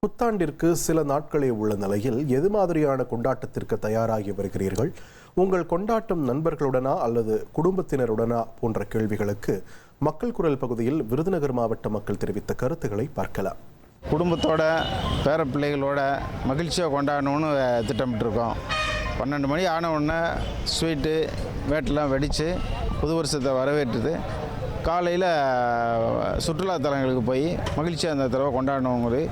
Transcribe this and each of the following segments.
புத்தாண்டிற்கு சில நாட்களே உள்ள நிலையில் எது மாதிரியான கொண்டாட்டத்திற்கு தயாராகி வருகிறீர்கள்? உங்கள் கொண்டாட்டம் நண்பர்களுடனா அல்லது குடும்பத்தினருடனா போன்ற கேள்விகளுக்கு மக்கள் குரல் பகுதியில் விருதுநகர் மாவட்ட மக்கள் தெரிவித்த கருத்துக்களை பார்க்கலாம். குடும்பத்தோட பேர பிள்ளைகளோட மகிழ்ச்சியாக கொண்டாடணும்னு திட்டமிட்டிருக்கோம். 12 மணி ஆன உடனே ஸ்வீட்டு வேட்டெல்லாம் வெடித்து புது வருஷத்தை வரவேற்றுது காலையில் சுற்றுலாத்தலங்களுக்கு போய் மகிழ்ச்சியாக அந்த தடவை கொண்டாடணுங்கிற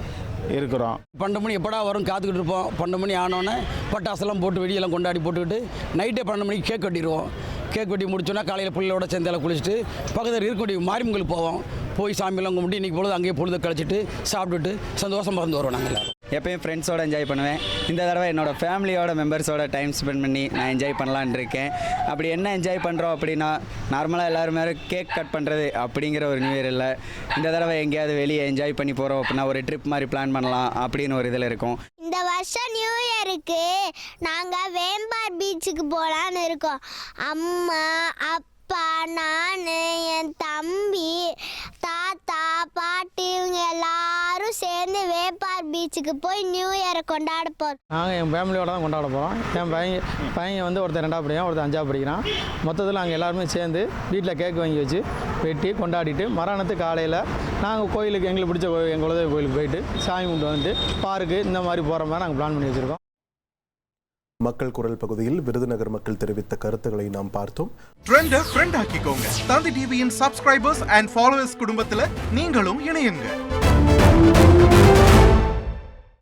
இருக்கிறோம். 12 மணி எப்படா வரும் காத்துக்கிட்டு இருப்போம். 12 மணி ஆனோடனே பட்டாசெல்லாம் போட்டு வெடியெல்லாம் கொண்டாடி போட்டுக்கிட்டு நைட்டே 12 மணிக்கு கேக் வெட்டிடுவோம். கேக் வெட்டி முடிச்சோன்னா காலையில் பிள்ளையோட சேர்ந்தால குளிச்சுட்டு பக்கத்தில் இருக்கக்கூடிய மாரியம்மங்களுக்கு போவோம். போய் சாமியெல்லாம் கும்பிட்டு இன்றைக்கி பொழுது அங்கேயே பொழுது கழிச்சிட்டு சாப்பிட்டுட்டு சந்தோஷம் மறந்து வருவோம். நாங்கள் எல்லோரும் எப்பயும் ஃப்ரெண்ட்ஸோடு என்ஜாய் பண்ணுவேன். இந்த தடவை என்னோடய ஃபேமிலியோட மெம்பர்ஸோட டைம் ஸ்பெண்ட் பண்ணி நான் என்ஜாய் பண்ணலான் இருக்கேன். அப்படி என்ன என்ஜாய் பண்ணுறோம் அப்படின்னா, நார்மலாக எல்லாருமே கேக் கட் பண்ணுறது அப்படிங்கிற ஒரு நியூ இயர் இல்லை. இந்த தடவை எங்கேயாவது வெளியே என்ஜாய் பண்ணி போகிறோம் அப்படின்னா ஒரு ட்ரிப் மாதிரி பிளான் பண்ணலாம் அப்படின்னு ஒரு இதில் இருக்கும். இந்த வருஷம் நியூ இயருக்கு நாங்கள் வேம்பார் பீச்சுக்கு போகலான்னு இருக்கோம். அம்மா, அப்பா, நான், என் தம்பி, தாத்தா, பாட்டி இவங்க எல்லாரும் சேர்ந்து வேப்பார் பீச்சுக்கு போய் நியூ இயரை கொண்டாட போகிறோம். நாங்கள் என் ஃபேமிலியோட தான் கொண்டாட போகிறோம். என் பையன் வந்து ஒருத்தர் 2ஆவது படிக்கிறான், ஒருத்தர் 5ஆவது படிக்கிறான். மொத்தத்தில் நாங்கள் எல்லாருமே சேர்ந்து வீட்டில் கேக் வாங்கி வச்சு வெட்டி கொண்டாடிட்டு மறானத்து காலையில் நாங்கள் கோயிலுக்கு எங்களுக்கு பிடிச்ச எங்கள் குலதெய்வ கோயிலுக்கு போயிட்டு சாமி கும்பிட்டு வந்துட்டு பார்க்கு இந்த மாதிரி போகிற மாதிரி நாங்கள் பிளான் பண்ணி வச்சுருக்கோம். மக்கள் குரல் பகுதியில் விருதுநகர் மக்கள் தெரிவித்த கருத்துக்களை நாம் பார்த்தோம். ட்ரெண்டை ஃப்ரெண்ட் ஆக்கிக்கோங்க. தந்தி டிவியின் சப்ஸ்கிரைபர்ஸ் அண்ட் ஃபாலோவர்ஸ் குடும்பத்தில் நீங்களும் இணையுங்க.